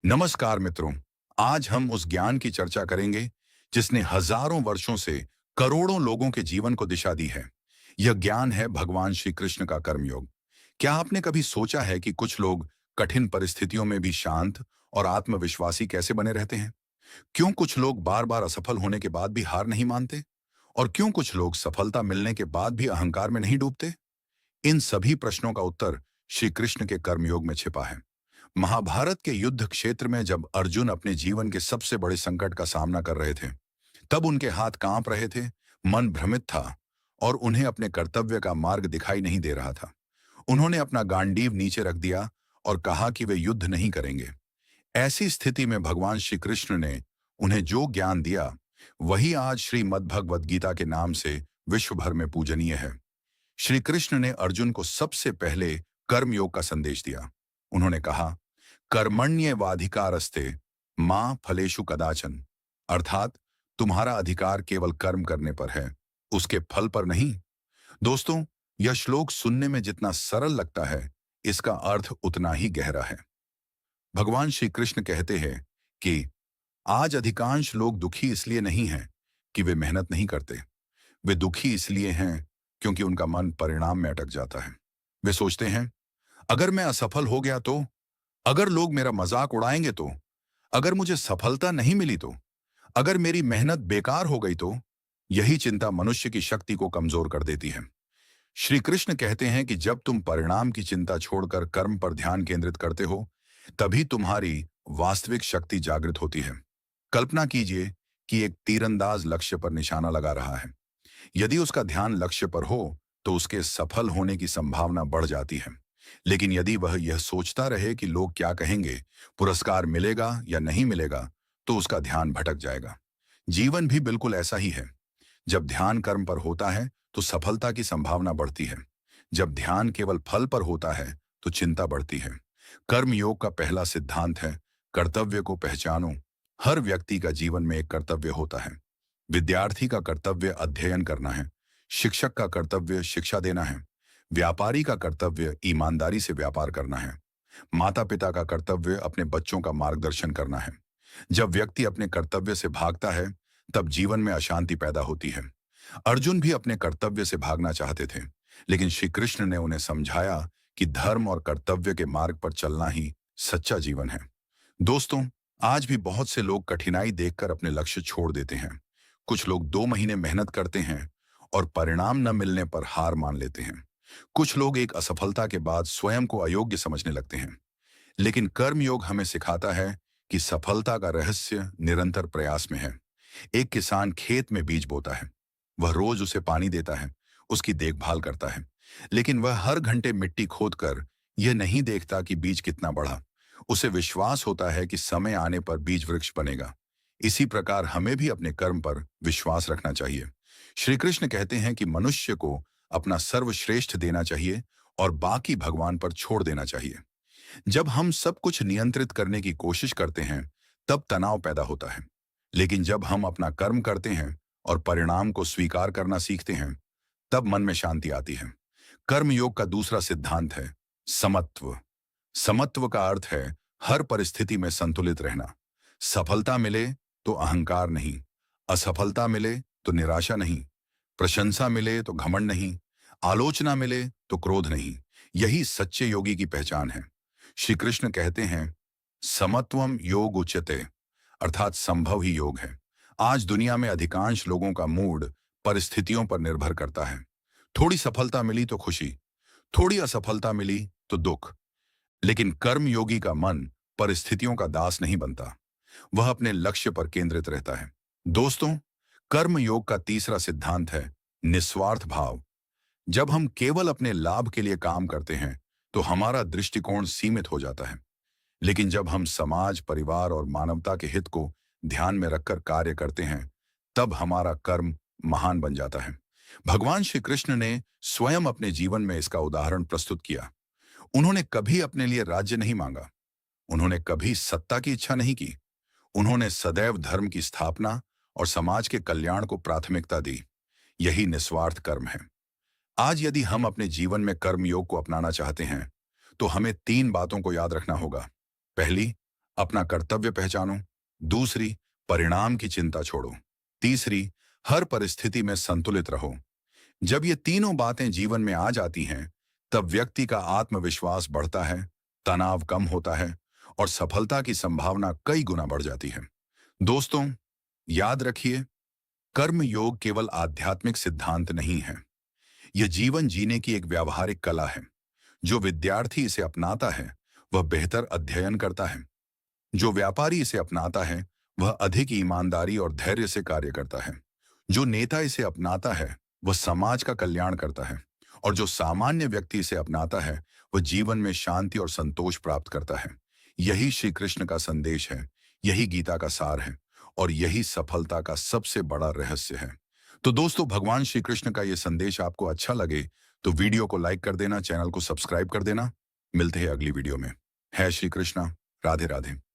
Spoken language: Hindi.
नमस्कार मित्रों। आज हम उस ज्ञान की चर्चा करेंगे जिसने हजारों वर्षों से करोड़ों लोगों के जीवन को दिशा दी है। यह ज्ञान है भगवान श्री कृष्ण का कर्मयोग। क्या आपने कभी सोचा है कि कुछ लोग कठिन परिस्थितियों में भी शांत और आत्मविश्वासी कैसे बने रहते हैं? क्यों कुछ लोग बार बार असफल होने के बाद भी हार नहीं मानते? और क्यों कुछ लोग सफलता मिलने के बाद भी अहंकार में नहीं डूबते? इन सभी प्रश्नों का उत्तर श्री कृष्ण के कर्मयोग में छिपा है। महाभारत के युद्ध क्षेत्र में जब अर्जुन अपने जीवन के सबसे बड़े संकट का सामना कर रहे थे, तब उनके हाथ कांप रहे थे, मन भ्रमित था और उन्हें अपने कर्तव्य का मार्ग दिखाई नहीं दे रहा था। उन्होंने अपना गांडीव नीचे रख दिया और कहा कि वे युद्ध नहीं करेंगे। ऐसी स्थिति में भगवान श्री कृष्ण ने उन्हें जो ज्ञान दिया, वही आज श्रीमद् भगवद गीता के नाम से विश्व भर में पूजनीय है। श्री कृष्ण ने अर्जुन को सबसे पहले कर्मयोग का संदेश दिया। उन्होंने कहा, कर्मण्येवाधिकारस्ते मां फलेषु कदाचन। अर्थात तुम्हारा अधिकार केवल कर्म करने पर है, उसके फल पर नहीं। दोस्तों, यह श्लोक सुनने में जितना सरल लगता है, इसका अर्थ उतना ही गहरा है। भगवान श्री कृष्ण कहते हैं कि आज अधिकांश लोग दुखी इसलिए नहीं हैं कि वे मेहनत नहीं करते। वे दुखी इसलिए हैं क्योंकि उनका मन परिणाम में अटक जाता है। वे सोचते हैं, अगर मैं असफल हो गया तो, अगर लोग मेरा मजाक उड़ाएंगे तो, अगर मुझे सफलता नहीं मिली तो, अगर मेरी मेहनत बेकार हो गई तो। यही चिंता मनुष्य की शक्ति को कमजोर कर देती है। श्री कृष्ण कहते हैं कि जब तुम परिणाम की चिंता छोड़कर कर्म पर ध्यान केंद्रित करते हो, तभी तुम्हारी वास्तविक शक्ति जागृत होती है। कल्पना कीजिए कि एक तीरंदाज लक्ष्य पर निशाना लगा रहा है। यदि उसका ध्यान लक्ष्य पर हो, तो उसके सफल होने की संभावना बढ़ जाती है। लेकिन यदि वह यह सोचता रहे कि लोग क्या कहेंगे, पुरस्कार मिलेगा या नहीं मिलेगा, तो उसका ध्यान भटक जाएगा। जीवन भी बिल्कुल ऐसा ही है। जब ध्यान कर्म पर होता है, तो सफलता की संभावना बढ़ती है। जब ध्यान केवल फल पर होता है, तो चिंता बढ़ती है। कर्म योग का पहला सिद्धांत है, कर्तव्य को पहचानो। हर व्यक्ति का जीवन में एक कर्तव्य होता है। विद्यार्थी का कर्तव्य अध्ययन करना है। शिक्षक का कर्तव्य शिक्षा देना है। व्यापारी का कर्तव्य ईमानदारी से व्यापार करना है। माता पिता का कर्तव्य अपने बच्चों का मार्गदर्शन करना है। जब व्यक्ति अपने कर्तव्य से भागता है, तब जीवन में अशांति पैदा होती है। अर्जुन भी अपने कर्तव्य से भागना चाहते थे, लेकिन श्री कृष्ण ने उन्हें समझाया कि धर्म और कर्तव्य के मार्ग पर चलना ही सच्चा जीवन है। दोस्तों, आज भी बहुत से लोग कठिनाई देखकर अपने लक्ष्य छोड़ देते हैं। कुछ लोग 2 महीने मेहनत करते हैं और परिणाम न मिलने पर हार मान लेते हैं। कुछ लोग एक असफलता के बाद स्वयं को अयोग्य समझने लगते हैं। लेकिन कर्मयोग हमें सिखाता है कि सफलता का रहस्य निरंतर प्रयास में है। एक किसान खेत में बीज बोता है। वह रोज उसे पानी देता है, उसकी देखभाल करता है। लेकिन वह हर घंटे मिट्टी खोदकर यह नहीं देखता कि बीज कितना बढ़ा। उसे विश्वास होता है कि समय आने पर बीज वृक्ष बनेगा। इसी प्रकार हमें भी अपने कर्म पर विश्वास रखना चाहिए। श्री कृष्ण कहते हैं कि मनुष्य को अपना सर्वश्रेष्ठ देना चाहिए और बाकी भगवान पर छोड़ देना चाहिए। जब हम सब कुछ नियंत्रित करने की कोशिश करते हैं, तब तनाव पैदा होता है। लेकिन जब हम अपना कर्म करते हैं और परिणाम को स्वीकार करना सीखते हैं, तब मन में शांति आती है। कर्मयोग का दूसरा सिद्धांत है समत्व। समत्व का अर्थ है हर परिस्थिति में संतुलित रहना। सफलता मिले तो अहंकार नहीं, असफलता मिले तो निराशा नहीं, प्रशंसा मिले तो घमंड नहीं, आलोचना मिले तो क्रोध नहीं। यही सच्चे योगी की पहचान है। श्री कृष्ण कहते हैं, समत्वम योग उच्यते, अर्थात संभव ही योग है। आज दुनिया में अधिकांश लोगों का मूड परिस्थितियों पर निर्भर करता है। थोड़ी सफलता मिली तो खुशी, थोड़ी असफलता मिली तो दुख। लेकिन कर्म योगी का मन परिस्थितियों का दास नहीं बनता। वह अपने लक्ष्य पर केंद्रित रहता है। दोस्तों, कर्म योग का तीसरा सिद्धांत है निस्वार्थ भाव। जब हम केवल अपने लाभ के लिए काम करते हैं, तो हमारा दृष्टिकोण सीमित हो जाता है। लेकिन जब हम समाज, परिवार और मानवता के हित को ध्यान में रखकर कार्य करते हैं, तब हमारा कर्म महान बन जाता है। भगवान श्री कृष्ण ने स्वयं अपने जीवन में इसका उदाहरण प्रस्तुत किया। उन्होंने कभी अपने लिए राज्य नहीं मांगा। उन्होंने कभी सत्ता की इच्छा नहीं की। उन्होंने सदैव धर्म की स्थापना और समाज के कल्याण को प्राथमिकता दी। यही निस्वार्थ कर्म है। आज यदि हम अपने जीवन में कर्म योग को अपनाना चाहते हैं, तो हमें 3 बातों को याद रखना होगा। पहली, अपना कर्तव्य पहचानो। दूसरी, परिणाम की चिंता छोड़ो। तीसरी, हर परिस्थिति में संतुलित रहो। जब ये तीनों बातें जीवन में आ जाती हैं, तब व्यक्ति का आत्मविश्वास बढ़ता है, तनाव कम होता है और सफलता की संभावना कई गुना बढ़ जाती है। दोस्तों, याद रखिए, कर्म योग केवल आध्यात्मिक सिद्धांत नहीं है। यह जीवन जीने की एक व्यावहारिक कला है। जो विद्यार्थी इसे अपनाता है, वह बेहतर अध्ययन करता है। जो व्यापारी इसे अपनाता है, वह अधिक ईमानदारी और धैर्य से कार्य करता है। जो नेता इसे अपनाता है, वह समाज का कल्याण करता है। और जो सामान्य व्यक्ति इसे अपनाता है, वह जीवन में शांति और संतोष प्राप्त करता है। यही श्री कृष्ण का संदेश है, यही गीता का सार है और यही सफलता का सबसे बड़ा रहस्य है। तो दोस्तों, भगवान श्री कृष्ण का यह संदेश आपको अच्छा लगे तो वीडियो को लाइक कर देना, चैनल को सब्सक्राइब कर देना। मिलते हैं अगली वीडियो में। है श्री कृष्णा। राधे राधे।